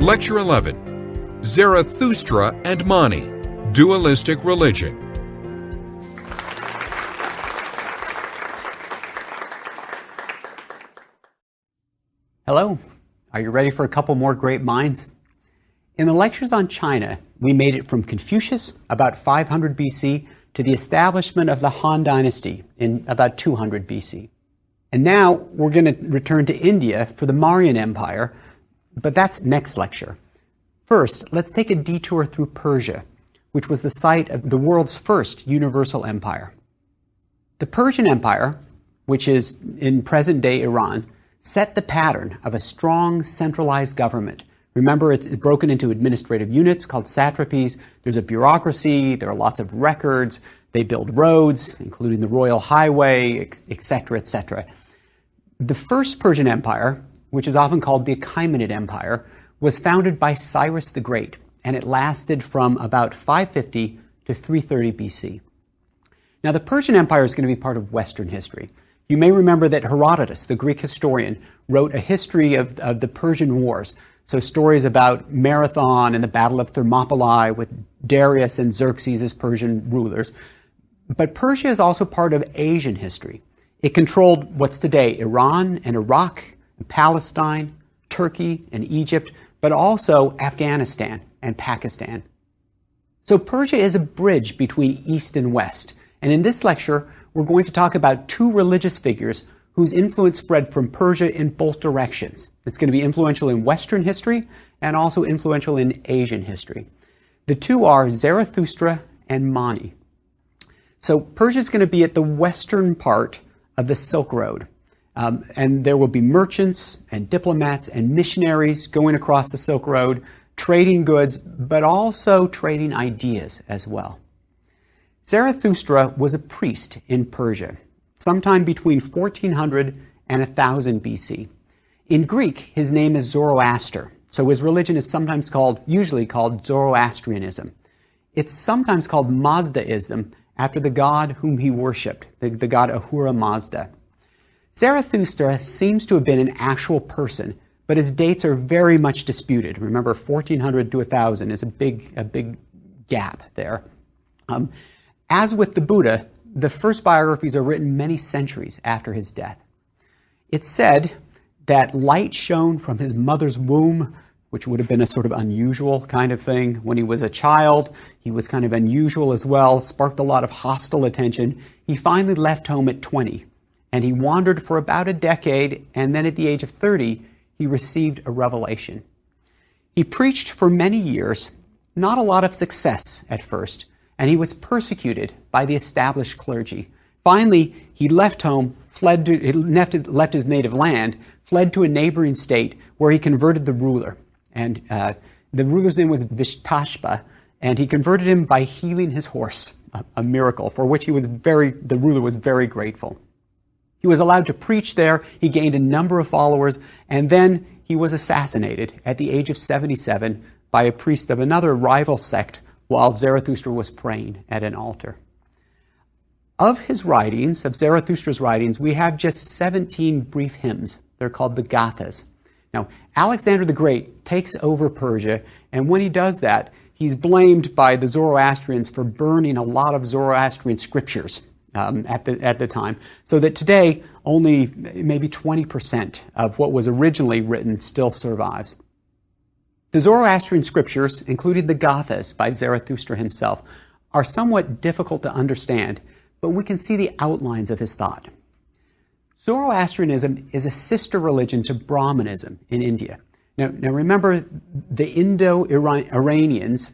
Lecture 11, Zarathustra and Mani, Dualistic Religion. Hello, are you ready for a couple more great minds? In the lectures on China, we made it from Confucius, about 500 BC, to the establishment of the Han Dynasty in about 200 BC. And now we're going to return to India for the Mauryan Empire, but that's next lecture. First, let's take a detour through Persia, which was the site of the world's first universal empire. The Persian Empire, which is in present-day Iran, set the pattern of a strong centralized government. Remember, it's broken into administrative units called satrapies. There's a bureaucracy, there are lots of records, they build roads, including the royal highway, etc., etc. The first Persian Empire, which is often called the Achaemenid Empire, was founded by Cyrus the Great, and it lasted from about 550 to 330 BC. Now, the Persian Empire is going to be part of Western history. You may remember that Herodotus, the Greek historian, wrote a history of the Persian Wars. So stories about Marathon and the Battle of Thermopylae with Darius and Xerxes as Persian rulers. But Persia is also part of Asian history. It controlled what's today Iran and Iraq, and Palestine, Turkey and Egypt, but also Afghanistan and Pakistan. So Persia is a bridge between East and West. And in this lecture, we're going to talk about two religious figures whose influence spread from Persia in both directions. It's going to be influential in Western history and also influential in Asian history. The two are Zarathustra and Mani. So Persia is going to be at the western part of the Silk Road. And there will be merchants and diplomats and missionaries going across the Silk Road, trading goods, but also trading ideas as well. Zarathustra was a priest in Persia, sometime between 1400 and 1000 BC. In Greek, his name is Zoroaster, so his religion is usually called Zoroastrianism. It's sometimes called Mazdaism, after the god whom he worshipped, the god Ahura Mazda. Zarathustra seems to have been an actual person, but his dates are very much disputed. Remember, 1400 to 1000 is a big gap there. As with the Buddha, the first biographies are written many centuries after his death. It's said that light shone from his mother's womb, which would have been a sort of unusual kind of thing. When he was a child, he was kind of unusual as well, sparked a lot of hostile attention. He finally left home at 20, and he wandered for about a decade, and then at the age of 30, he received a revelation. He preached for many years, not a lot of success at first, and he was persecuted by the established clergy. Finally, he left home, left his native land, fled to a neighboring state where he converted the ruler. And the ruler's name was Vishtashpa, and he converted him by healing his horse, a miracle for which the ruler was very grateful. He was allowed to preach there, he gained a number of followers, and then he was assassinated at the age of 77 by a priest of another rival sect while Zarathustra was praying at an altar. Of Zarathustra's writings, we have just 17 brief hymns. They're called the Gathas. Now, Alexander the Great takes over Persia, and when he does that, he's blamed by the Zoroastrians for burning a lot of Zoroastrian scriptures at the time, so that today only maybe 20% of what was originally written still survives. The Zoroastrian scriptures, including the Gathas by Zarathustra himself, are somewhat difficult to understand, but we can see the outlines of his thought. Zoroastrianism is a sister religion to Brahmanism in India. Now remember, the Indo-Iranians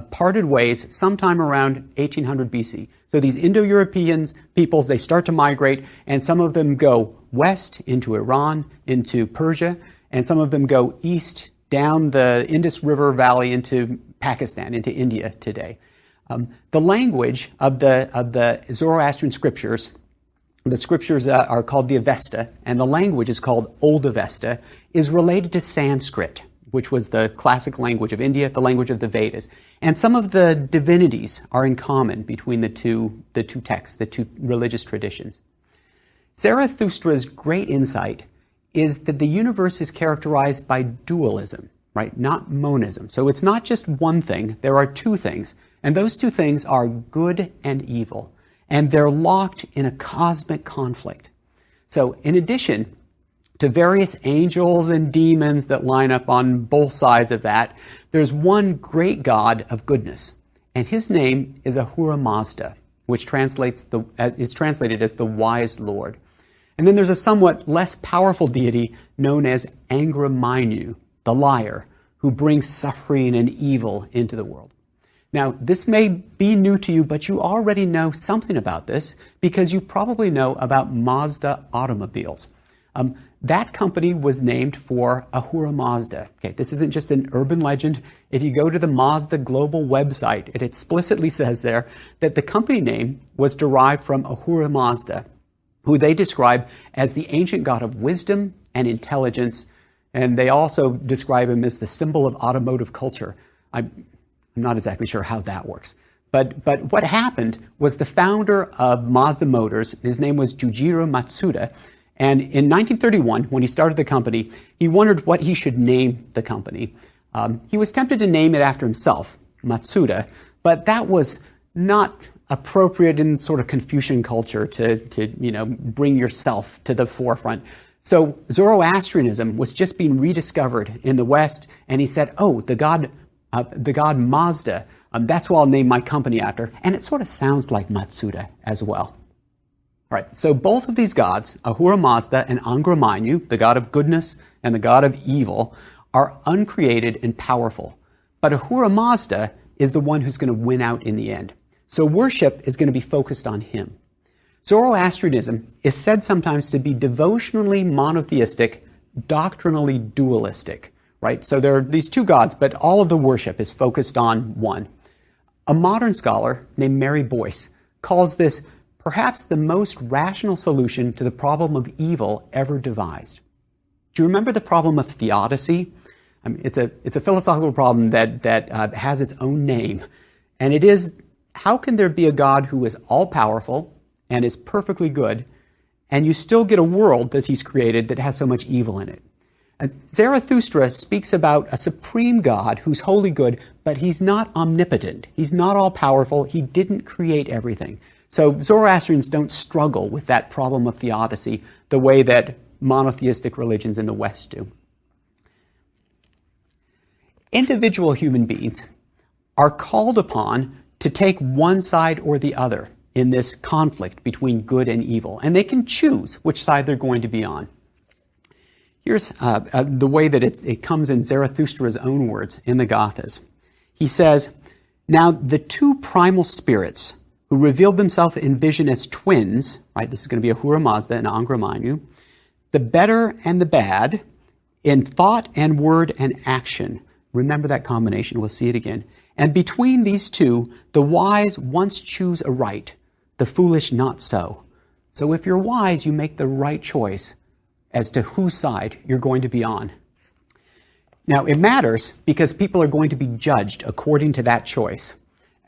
parted ways sometime around 1800 BC. So these Indo-European peoples, they start to migrate, and some of them go west into Iran, into Persia, and some of them go east down the Indus River Valley into Pakistan, into India today. The language of the Zoroastrian scriptures, the scriptures are called the Avesta, and the language is called Old Avesta, is related to Sanskrit, which was the classic language of India, the language of the Vedas. And some of the divinities are in common between the two texts, the two religious traditions. Zarathustra's great insight is that the universe is characterized by dualism. right? Not monism. So it's not just one thing. There are two things. And those two things are good and evil. And they're locked in a cosmic conflict. So in addition to various angels and demons that line up on both sides of that, there's one great God of goodness. And his name is Ahura Mazda, which is translated as the wise Lord. And then there's a somewhat less powerful deity known as Angra Mainyu, the liar, who brings suffering and evil into the world. Now, this may be new to you, but you already know something about this because you probably know about Mazda automobiles. That company was named for Ahura Mazda. Okay, this isn't just an urban legend. If you go to the Mazda Global website, it explicitly says there that the company name was derived from Ahura Mazda, who they describe as the ancient god of wisdom and intelligence, and they also describe him as the symbol of automotive culture. I'm not exactly sure how that works. But what happened was the founder of Mazda Motors, his name was Jujiro Matsuda, and in 1931, when he started the company, he wondered what he should name the company. He was tempted to name it after himself, Matsuda, but that was not appropriate in sort of Confucian culture to bring yourself to the forefront. So Zoroastrianism was just being rediscovered in the West, and he said, "Oh, the god Mazda. That's what I'll name my company after." And it sort of sounds like Matsuda as well. All right, so both of these gods, Ahura Mazda and Angra Mainyu, the god of goodness and the god of evil, are uncreated and powerful. But Ahura Mazda is the one who's going to win out in the end. So worship is going to be focused on him. Zoroastrianism is said sometimes to be devotionally monotheistic, doctrinally dualistic, right? So there are these two gods, but all of the worship is focused on one. A modern scholar named Mary Boyce calls this perhaps the most rational solution to the problem of evil ever devised. Do you remember the problem of theodicy? It's a philosophical problem that has its own name. And it is, how can there be a God who is all-powerful and is perfectly good, and you still get a world that he's created that has so much evil in it? And Zarathustra speaks about a supreme God who's wholly good, but he's not omnipotent. He's not all-powerful. He didn't create everything. So Zoroastrians don't struggle with that problem of theodicy the way that monotheistic religions in the West do. Individual human beings are called upon to take one side or the other in this conflict between good and evil, and they can choose which side they're going to be on. Here's the way that it comes in Zarathustra's own words in the Gathas. He says, "Now the two primal spirits who revealed themselves in vision as twins," right? This is going to be Ahura Mazda and Angra Mainyu, "the better and the bad, in thought and word and action." Remember that combination. We'll see it again. "And between these two, the wise once choose aright, the foolish not so." So if you're wise, you make the right choice as to whose side you're going to be on. Now, it matters because people are going to be judged according to that choice.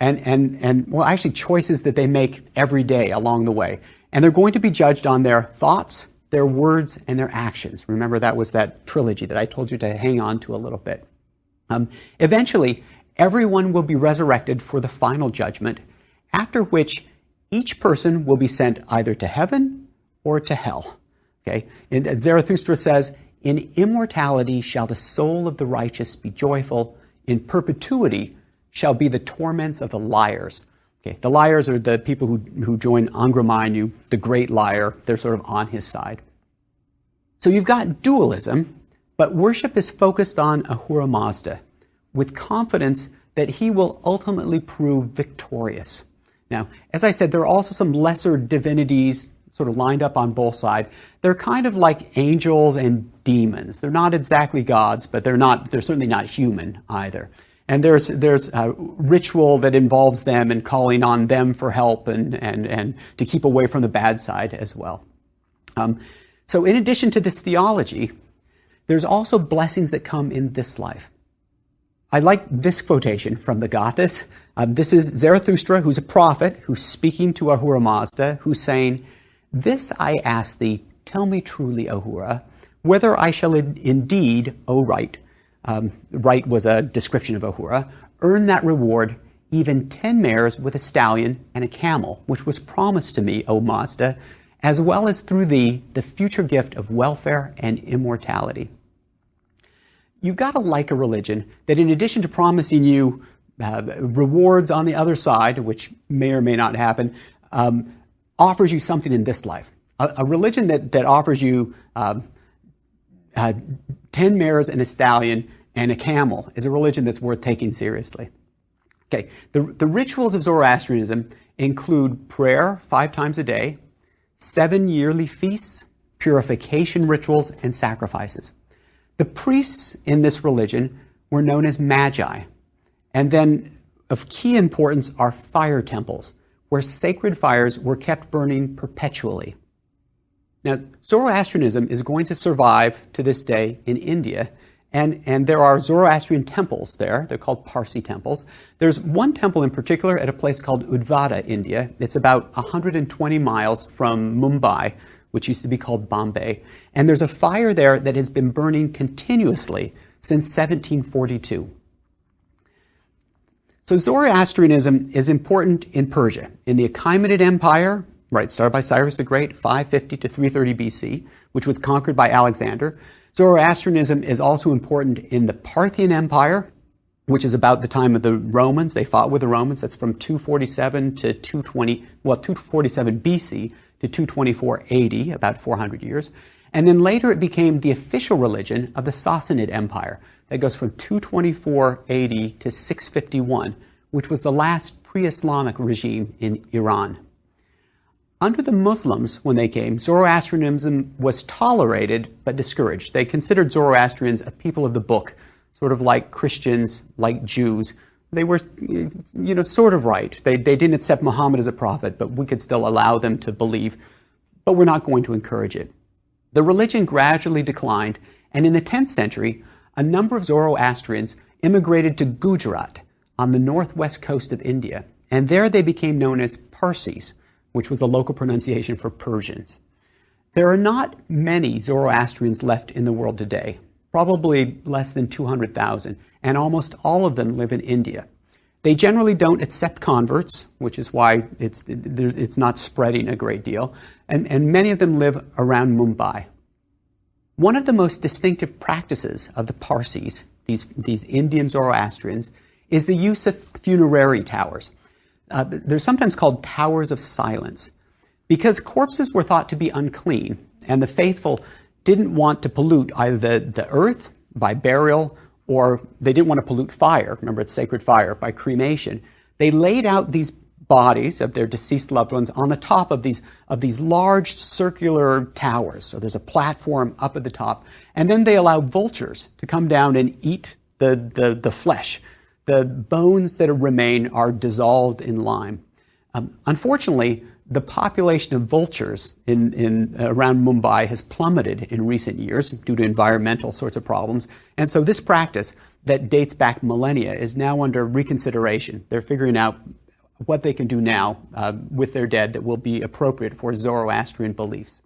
And well, actually choices that they make every day along the way. And they're going to be judged on their thoughts, their words, and their actions. Remember, that was that trilogy that I told you to hang on to a little bit. Eventually, everyone will be resurrected for the final judgment, after which each person will be sent either to heaven or to hell. Okay? And Zarathustra says, "In immortality shall the soul of the righteous be joyful. In perpetuity shall be the torments of the liars." Okay, the liars are the people who join Angra Mainyu, the great liar. They're sort of on his side. So you've got dualism, but worship is focused on Ahura Mazda with confidence that he will ultimately prove victorious. Now, as I said, there are also some lesser divinities sort of lined up on both sides. They're kind of like angels and demons. They're not exactly gods, but they're certainly not human either. And there's a ritual that involves them and calling on them for help and to keep away from the bad side as well. So in addition to this theology, there's also blessings that come in this life. I like this quotation from the Gathas. This is Zarathustra, who's a prophet, who's speaking to Ahura Mazda, who's saying, "This I ask thee, tell me truly, Ahura, whether I shall indeed, O right, right was a description of Ahura, earn that reward even 10 mares with a stallion and a camel, which was promised to me, O Mazda, as well as through thee the future gift of welfare and immortality. You've got to like a religion that, in addition to promising you rewards on the other side, which may or may not happen, offers you something in this life. A religion that offers you 10 mares and a stallion and a camel is a religion that's worth taking seriously. Okay, the rituals of Zoroastrianism include prayer 5 times a day, 7 yearly feasts, purification rituals, and sacrifices. The priests in this religion were known as magi, and then of key importance are fire temples, where sacred fires were kept burning perpetually. Now, Zoroastrianism is going to survive to this day in India, and there are Zoroastrian temples there. They're called Parsi temples. There's one temple in particular at a place called Udvada, India. It's about 120 miles from Mumbai, which used to be called Bombay. And there's a fire there that has been burning continuously since 1742. So Zoroastrianism is important in Persia. In the Achaemenid Empire, right, started by Cyrus the Great, 550 to 330 BC, which was conquered by Alexander. Zoroastrianism is also important in the Parthian Empire, which is about the time of the Romans. They fought with the Romans. That's from 247 to 247 BC to 224 AD, about 400 years. And then later it became the official religion of the Sassanid Empire. That goes from 224 AD to 651, which was the last pre-Islamic regime in Iran. Under the Muslims, when they came, Zoroastrianism was tolerated but discouraged. They considered Zoroastrians a people of the book, sort of like Christians, like Jews. They were, sort of right. They didn't accept Muhammad as a prophet, but we could still allow them to believe. But we're not going to encourage it. The religion gradually declined, and in the 10th century, a number of Zoroastrians immigrated to Gujarat on the northwest coast of India, and there they became known as Parsis, which was the local pronunciation for Persians. There are not many Zoroastrians left in the world today, probably less than 200,000, and almost all of them live in India. They generally don't accept converts, which is why it's not spreading a great deal, and many of them live around Mumbai. One of the most distinctive practices of the Parsis, these Indian Zoroastrians, is the use of funerary towers. They're sometimes called towers of silence, because corpses were thought to be unclean, and the faithful didn't want to pollute either the earth by burial, or they didn't want to pollute fire. Remember, it's sacred fire, by cremation. They laid out these bodies of their deceased loved ones on the top of these large circular towers. So there's a platform up at the top, and then they allow vultures to come down and eat the flesh. The bones that remain are dissolved in lime. Unfortunately, the population of vultures around Mumbai has plummeted in recent years due to environmental sorts of problems. And so this practice that dates back millennia is now under reconsideration. They're figuring out what they can do now with their dead that will be appropriate for Zoroastrian beliefs.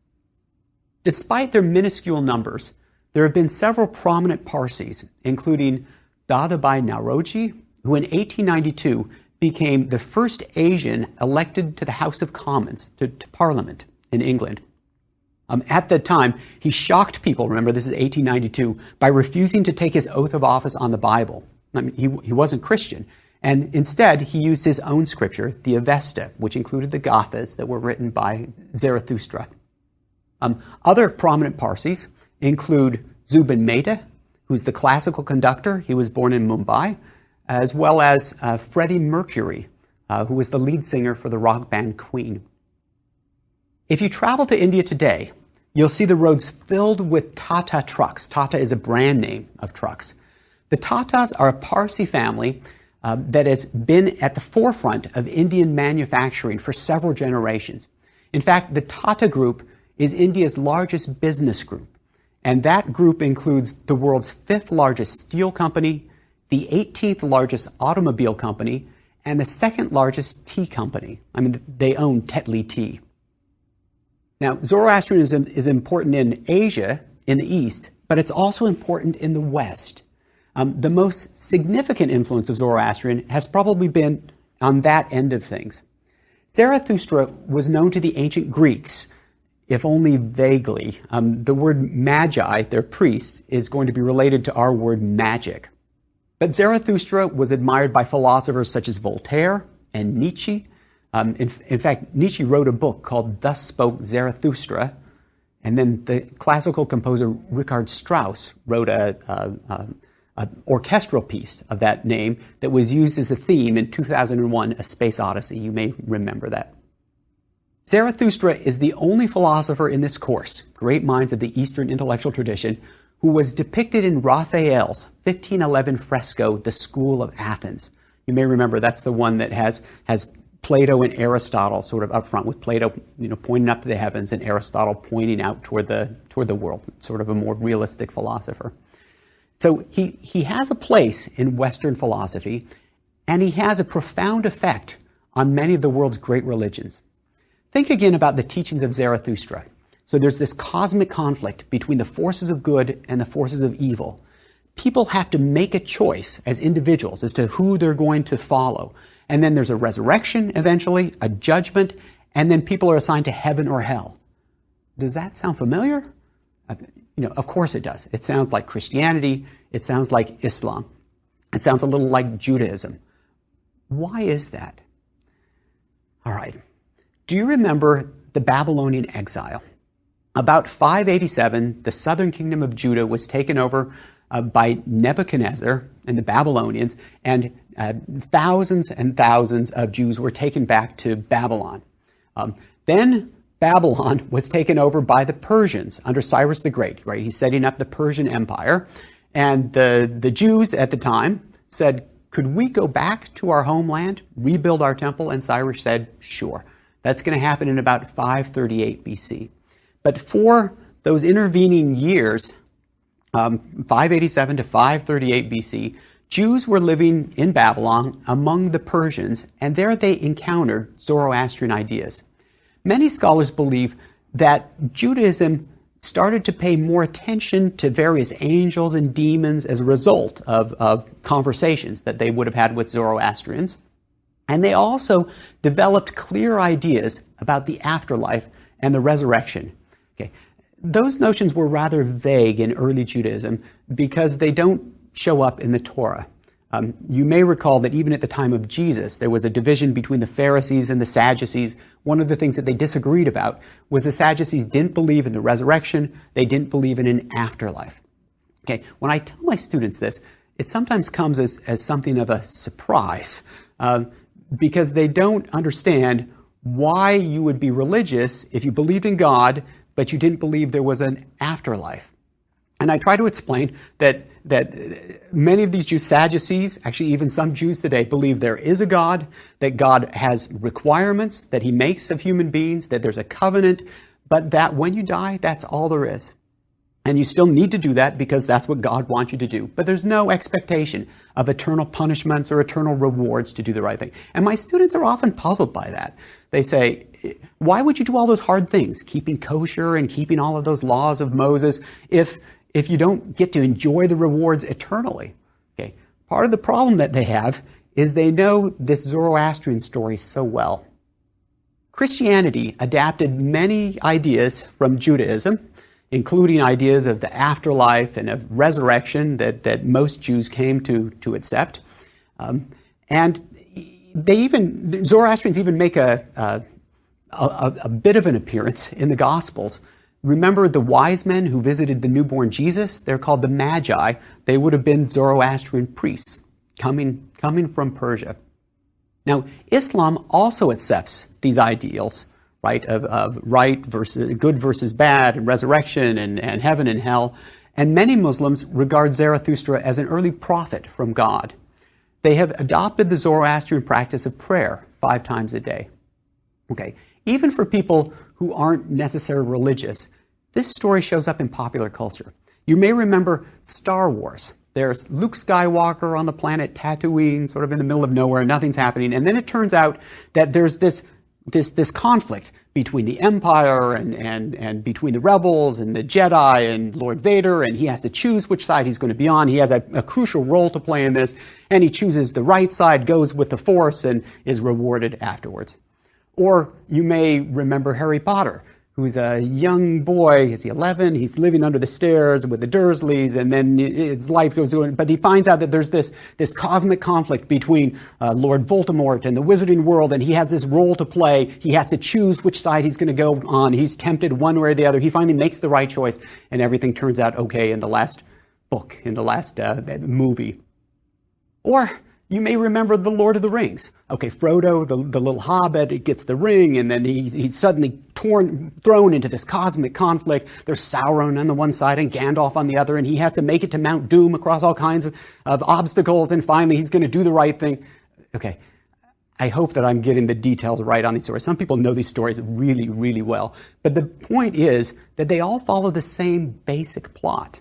Despite their minuscule numbers, there have been several prominent Parsis, including Dadabhai Naoroji, who in 1892 became the first Asian elected to the House of Commons, to Parliament in England. At that time, he shocked people, remember this is 1892, by refusing to take his oath of office on the Bible. I mean, he wasn't Christian. And instead, he used his own scripture, the Avesta, which included the Gathas that were written by Zarathustra. Other prominent Parsis include Zubin Mehta, who's the classical conductor. He was born in Mumbai, as well as Freddie Mercury, who was the lead singer for the rock band Queen. If you travel to India today, you'll see the roads filled with Tata trucks. Tata is a brand name of trucks. The Tatas are a Parsi family that has been at the forefront of Indian manufacturing for several generations. In fact, the Tata Group is India's largest business group. And that group includes the world's 5th largest steel company, the 18th largest automobile company, and the 2nd largest tea company. I mean, they own Tetley Tea. Now, Zoroastrianism is important in Asia, in the East, but it's also important in the West. The most significant influence of Zoroastrian has probably been on that end of things. Zarathustra was known to the ancient Greeks, if only vaguely. The word magi, their priest, is going to be related to our word magic. But Zarathustra was admired by philosophers such as Voltaire and Nietzsche. In fact, Nietzsche wrote a book called Thus Spoke Zarathustra, and then the classical composer Richard Strauss wrote an orchestral piece of that name that was used as a theme in 2001, A Space Odyssey. You may remember that. Zarathustra is the only philosopher in this course, Great Minds of the Eastern Intellectual Tradition, who was depicted in Raphael's 1511 fresco, The School of Athens. You may remember that's the one that has Plato and Aristotle sort of up front, with Plato pointing up to the heavens and Aristotle pointing out toward the world, sort of a more realistic philosopher. So he has a place in Western philosophy, and he has a profound effect on many of the world's great religions. Think again about the teachings of Zarathustra. So there's this cosmic conflict between the forces of good and the forces of evil. People have to make a choice as individuals as to who they're going to follow. And then there's a resurrection eventually, a judgment, and then people are assigned to heaven or hell. Does that sound familiar? Of course it does. It sounds like Christianity. It sounds like Islam. It sounds a little like Judaism. Why is that? All right. Do you remember the Babylonian exile? About 587, the southern kingdom of Judah was taken over by Nebuchadnezzar and the Babylonians, and thousands and thousands of Jews were taken back to Babylon. Then Babylon was taken over by the Persians under Cyrus the Great, right? He's setting up the Persian Empire. And the Jews at the time said, could we go back to our homeland, rebuild our temple? And Cyrus said, sure. That's going to happen in about 538 BC. But for those intervening years, 587 to 538 BC, Jews were living in Babylon among the Persians, and there they encountered Zoroastrian ideas. Many scholars believe that Judaism started to pay more attention to various angels and demons as a result of conversations that they would have had with Zoroastrians. And they also developed clear ideas about the afterlife and the resurrection. Okay. Those notions were rather vague in early Judaism because they don't show up in the Torah. You may recall that even at the time of Jesus, there was a division between the Pharisees and the Sadducees. One of the things that they disagreed about was the Sadducees didn't believe in the resurrection. They didn't believe in an afterlife. Okay, when I tell my students this, it sometimes comes as something of a surprise because they don't understand why you would be religious if you believed in God, but you didn't believe there was an afterlife. And I try to explain that many of these Jews, Sadducees, actually even some Jews today, believe there is a God, that God has requirements that he makes of human beings, that there's a covenant, but that when you die, that's all there is. And you still need to do that because that's what God wants you to do. But there's no expectation of eternal punishments or eternal rewards to do the right thing. And my students are often puzzled by that. They say, why would you do all those hard things, keeping kosher and keeping all of those laws of Moses, if you don't get to enjoy the rewards eternally? Okay. Part of the problem that they have is they know this Zoroastrian story so well. Christianity adapted many ideas from Judaism, including ideas of the afterlife and of resurrection that most Jews came to accept. And Zoroastrians even make a bit of an appearance in the Gospels. Remember the wise men who visited the newborn Jesus? They're called the Magi. They would have been Zoroastrian priests coming from Persia. Now, Islam also accepts these ideals, right, of right versus good versus bad, and resurrection and heaven and hell. And many Muslims regard Zarathustra as an early prophet from God. They have adopted the Zoroastrian practice of prayer 5 times a day. Okay, even for people who aren't necessarily religious, this story shows up in popular culture. You may remember Star Wars. There's Luke Skywalker on the planet Tatooine, sort of in the middle of nowhere, nothing's happening. And then it turns out that there's this this conflict between the Empire and between the rebels and the Jedi and Lord Vader, and he has to choose which side he's going to be on. He has a crucial role to play in this, and he chooses the right side, goes with the Force, and is rewarded afterwards. Or you may remember Harry Potter, who's a young boy. Is he 11? He's living under the stairs with the Dursleys, and then his life goes on. But he finds out that there's this cosmic conflict between Lord Voldemort and the wizarding world, and he has this role to play. He has to choose which side he's going to go on. He's tempted one way or the other. He finally makes the right choice, and everything turns out okay in the last book, in the last movie. Or you may remember The Lord of the Rings. Okay, Frodo, the little hobbit, gets the ring, and then he's suddenly thrown into this cosmic conflict. There's Sauron on the one side and Gandalf on the other, and he has to make it to Mount Doom across all kinds of obstacles, and finally he's going to do the right thing. Okay, I hope that I'm getting the details right on these stories. Some people know these stories really, really well. But the point is that they all follow the same basic plot.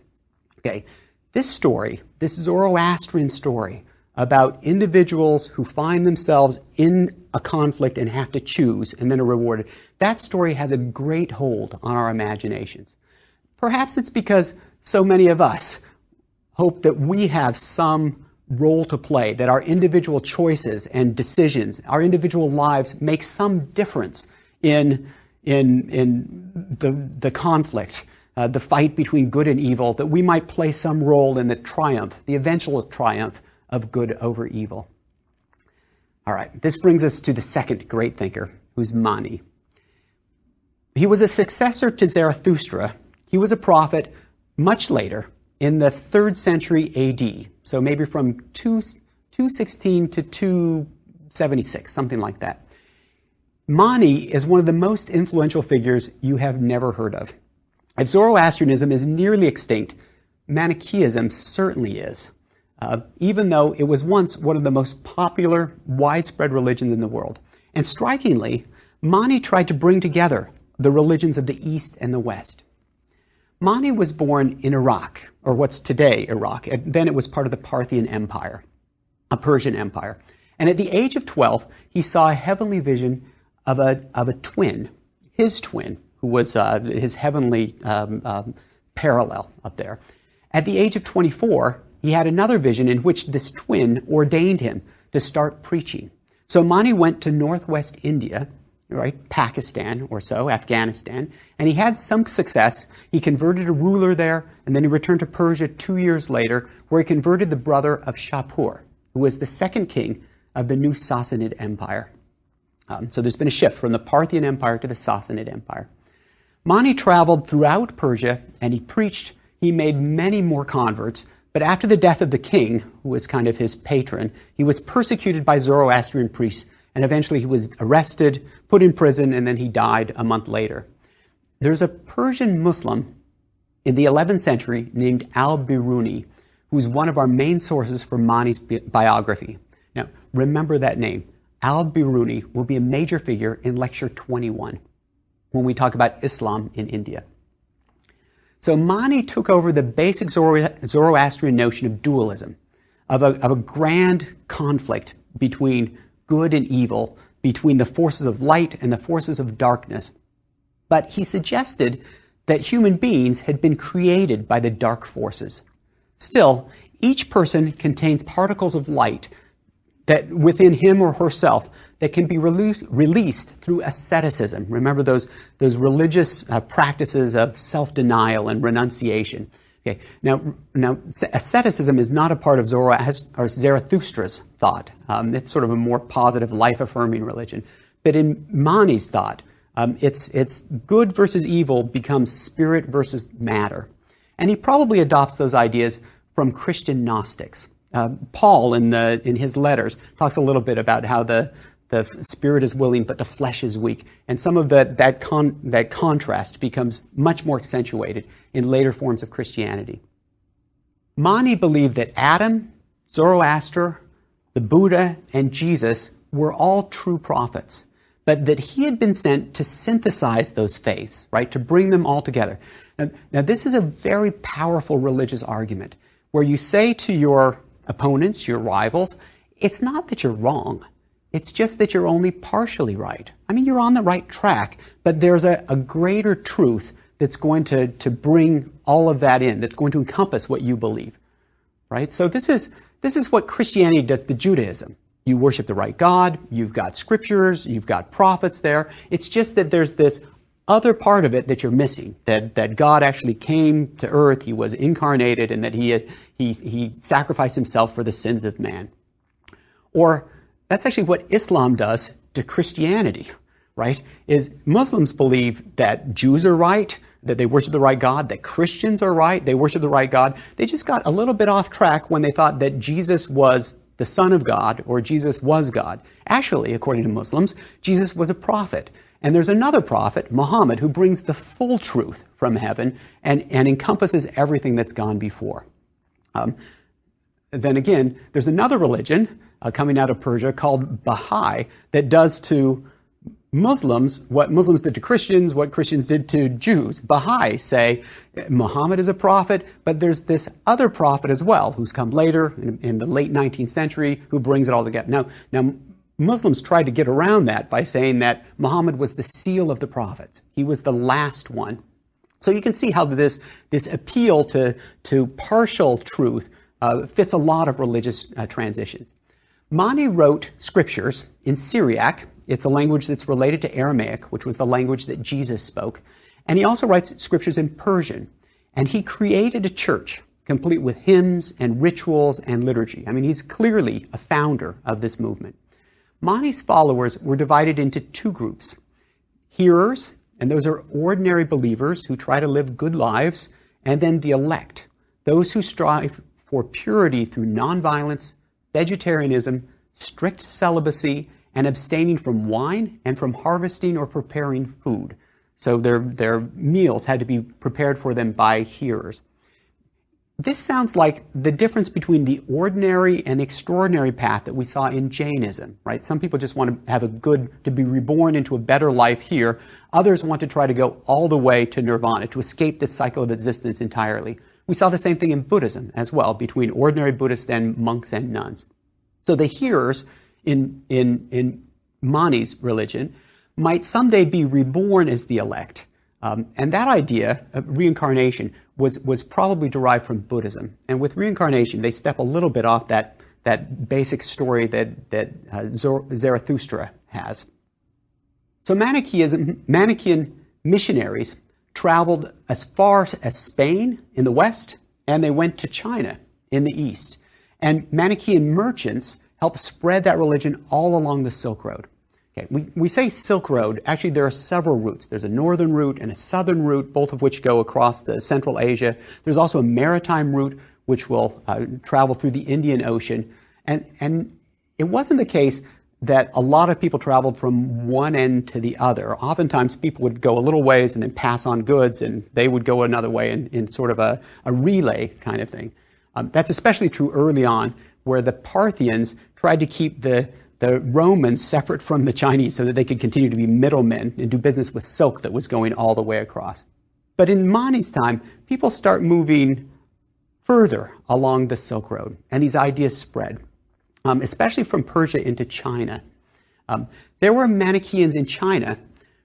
Okay, this story, this Zoroastrian story, about individuals who find themselves in a conflict and have to choose and then are rewarded. That story has a great hold on our imaginations. Perhaps it's because so many of us hope that we have some role to play, that our individual choices and decisions, our individual lives make some difference in the conflict, the fight between good and evil, that we might play some role in the triumph, the eventual triumph of good over evil. All right, this brings us to the second great thinker, who's Mani. He was a successor to Zarathustra. He was a prophet much later, in the 3rd century AD, so maybe from 216 to 276, something like that. Mani is one of the most influential figures you have never heard of. If Zoroastrianism is nearly extinct, Manichaeism certainly is. Even though it was once one of the most popular, widespread religions in the world. And strikingly, Mani tried to bring together the religions of the East and the West. Mani was born in Iraq, or what's today Iraq. Then it was part of the Parthian Empire, a Persian empire. And at the age of 12, he saw a heavenly vision of a twin, his twin, who was his heavenly parallel up there. At the age of 24, he had another vision in which this twin ordained him to start preaching. So Mani went to northwest India, right, Pakistan or so, Afghanistan, and he had some success. He converted a ruler there, and then he returned to Persia 2 years later, where he converted the brother of Shapur, who was the second king of the new Sassanid Empire. So there's been a shift from the Parthian Empire to the Sassanid Empire. Mani traveled throughout Persia, and he preached. He made many more converts. But after the death of the king, who was kind of his patron, he was persecuted by Zoroastrian priests, and eventually he was arrested, put in prison, and then he died a month later. There's a Persian Muslim in the 11th century named al-Biruni, who's one of our main sources for Mani's biography. Now, remember that name. Al-Biruni will be a major figure in Lecture 21, when we talk about Islam in India. So Mani took over the basic Zoroastrian notion of dualism, of a grand conflict between good and evil, between the forces of light and the forces of darkness. But he suggested that human beings had been created by the dark forces. Still, each person contains particles of light that within him or herself that can be released through asceticism. Remember those religious practices of self-denial and renunciation. Okay, now asceticism is not a part of Zarathustra's thought. It's sort of a more positive, life-affirming religion. But in Mani's thought, it's good versus evil becomes spirit versus matter. And he probably adopts those ideas from Christian Gnostics. Paul, in his letters, talks a little bit about how the spirit is willing, but the flesh is weak. And some of that contrast becomes much more accentuated in later forms of Christianity. Mani believed that Adam, Zoroaster, the Buddha, and Jesus were all true prophets, but that he had been sent to synthesize those faiths, right, to bring them all together. Now this is a very powerful religious argument, where you say to your opponents, your rivals, it's not that you're wrong. It's just that you're only partially right. I mean, you're on the right track, but there's a greater truth that's going to bring all of that in, that's going to encompass what you believe, right? So this is what Christianity does to Judaism. You worship the right God, you've got scriptures, you've got prophets there. It's just that there's this other part of it that you're missing, that God actually came to earth, he was incarnated, and that he sacrificed himself for the sins of man. Or that's actually what Islam does to Christianity, right? Is Muslims believe that Jews are right, that they worship the right God, that Christians are right, they worship the right God. They just got a little bit off track when they thought that Jesus was the Son of God or Jesus was God. Actually, according to Muslims, Jesus was a prophet. And there's another prophet, Muhammad, who brings the full truth from heaven and encompasses everything that's gone before. Then again, there's another religion coming out of Persia called Baha'i that does to Muslims what Muslims did to Christians, what Christians did to Jews. Baha'i say Muhammad is a prophet, but there's this other prophet as well who's come later in the late 19th century who brings it all together. Now, Muslims tried to get around that by saying that Muhammad was the seal of the prophets. He was the last one. So you can see how this appeal to partial truth fits a lot of religious transitions. Mani wrote scriptures in Syriac. It's a language that's related to Aramaic, which was the language that Jesus spoke. And he also writes scriptures in Persian. And he created a church complete with hymns and rituals and liturgy. I mean, he's clearly a founder of this movement. Mani's followers were divided into two groups. Hearers, and those are ordinary believers who try to live good lives, and then the elect, those who strive for purity through nonviolence, vegetarianism, strict celibacy, and abstaining from wine and from harvesting or preparing food. So their meals had to be prepared for them by hearers. This sounds like the difference between the ordinary and the extraordinary path that we saw in Jainism, right? Some people just want to have to be reborn into a better life here. Others want to try to go all the way to nirvana, to escape this cycle of existence entirely. We saw the same thing in Buddhism as well, between ordinary Buddhists and monks and nuns. So the hearers in Mani's religion might someday be reborn as the elect. And that idea of reincarnation was probably derived from Buddhism. And with reincarnation, they step a little bit off that basic story that Zarathustra has. So Manichaean missionaries traveled as far as Spain in the west, and they went to China in the east. And Manichaean merchants helped spread that religion all along the Silk Road. Okay, we say Silk Road. Actually, there are several routes. There's a northern route and a southern route, both of which go across Central Asia. There's also a maritime route, which will travel through the Indian Ocean. And it wasn't the case that a lot of people traveled from one end to the other. Oftentimes, people would go a little ways and then pass on goods, and they would go another way in sort of a relay kind of thing. That's especially true early on, where the Parthians tried to keep the Romans separate from the Chinese so that they could continue to be middlemen and do business with silk that was going all the way across. But in Mani's time, people start moving further along the Silk Road, and these ideas spread, especially from Persia into China. There were Manichaeans in China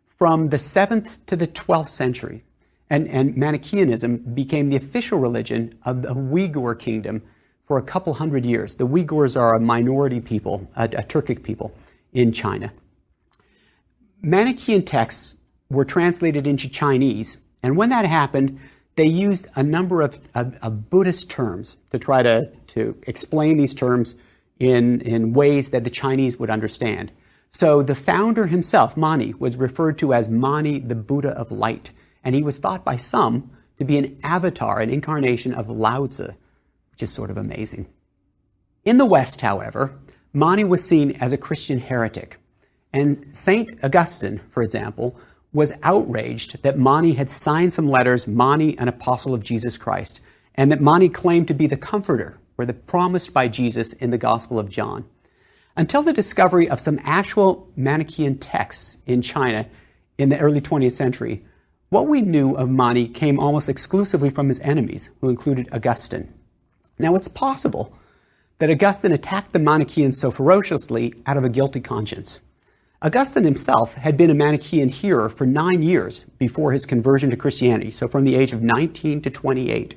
from the 7th to the 12th century, and Manichaeanism became the official religion of the Uyghur kingdom for a couple hundred years. The Uyghurs are a minority people, a Turkic people in China. Manichaean texts were translated into Chinese, and when that happened, they used a number of Buddhist terms to try to explain these terms in ways that the Chinese would understand. So the founder himself, Mani, was referred to as Mani, the Buddha of light, and he was thought by some to be an avatar, an incarnation of Lao Tzu, which is sort of amazing. In the West, however, Mani was seen as a Christian heretic. And St. Augustine, for example, was outraged that Mani had signed some letters, Mani, an apostle of Jesus Christ, and that Mani claimed to be the comforter, or the promised by Jesus in the Gospel of John. Until the discovery of some actual Manichaean texts in China in the early 20th century, what we knew of Mani came almost exclusively from his enemies, who included Augustine. Now, it's possible that Augustine attacked the Manichaeans so ferociously out of a guilty conscience. Augustine himself had been a Manichaean hearer for 9 years before his conversion to Christianity, so from the age of 19 to 28.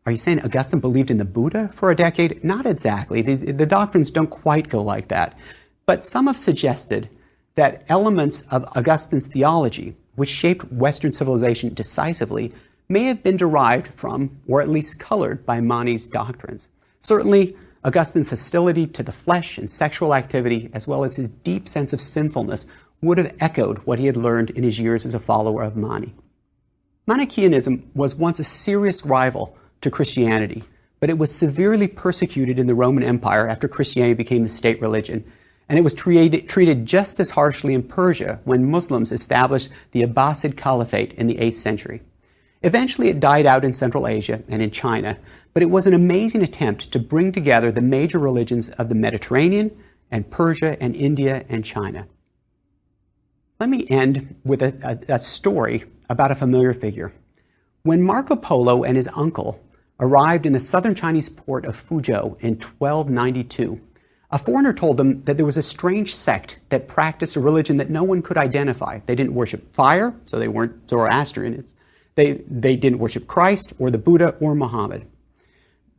Are you saying Augustine believed in the Buddha for a decade? Not exactly. The doctrines don't quite go like that. But some have suggested that elements of Augustine's theology, which shaped Western civilization decisively, may have been derived from, or at least colored by, Mani's doctrines. Certainly, Augustine's hostility to the flesh and sexual activity, as well as his deep sense of sinfulness, would have echoed what he had learned in his years as a follower of Mani. Manichaeanism was once a serious rival to Christianity, but it was severely persecuted in the Roman Empire after Christianity became the state religion, and it was treated just as harshly in Persia when Muslims established the Abbasid Caliphate in the 8th century. Eventually, it died out in Central Asia and in China, but it was an amazing attempt to bring together the major religions of the Mediterranean and Persia and India and China. Let me end with a story about a familiar figure. When Marco Polo and his uncle arrived in the southern Chinese port of Fuzhou in 1292, a foreigner told them that there was a strange sect that practiced a religion that no one could identify. They didn't worship fire, so they weren't Zoroastrians. They didn't worship Christ or the Buddha or Muhammad.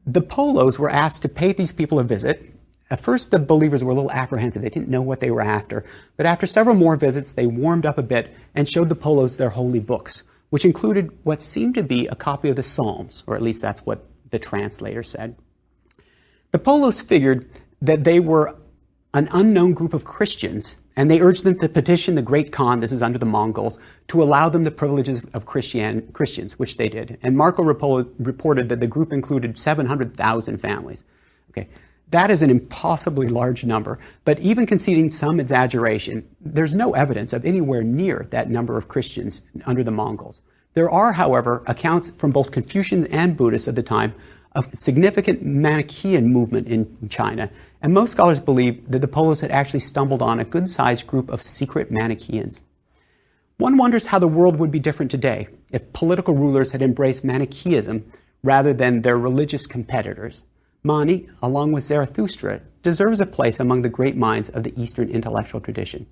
The Polos were asked to pay these people a visit. At first, the believers were a little apprehensive. They didn't know what they were after. But after several more visits, they warmed up a bit and showed the Polos their holy books, which included what seemed to be a copy of the Psalms, or at least that's what the translator said. The Polos figured that they were an unknown group of Christians, and they urged them to petition the Great Khan, this is under the Mongols, to allow them the privileges of Christians, which they did. And Marco reported that the group included 700,000 families. Okay, that is an impossibly large number, but even conceding some exaggeration, there's no evidence of anywhere near that number of Christians under the Mongols. There are, however, accounts from both Confucians and Buddhists at the time of significant Manichaean movement in China, and most scholars believe that the Polos had actually stumbled on a good-sized group of secret Manichaeans. One wonders how the world would be different today if political rulers had embraced Manichaeism rather than their religious competitors. Mani, along with Zarathustra, deserves a place among the great minds of the Eastern intellectual tradition.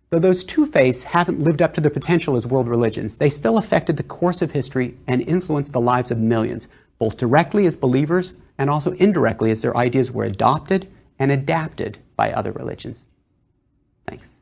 Though those two faiths haven't lived up to their potential as world religions, they still affected the course of history and influenced the lives of millions, both directly as believers and also indirectly as their ideas were adopted and adapted by other religions. Thanks.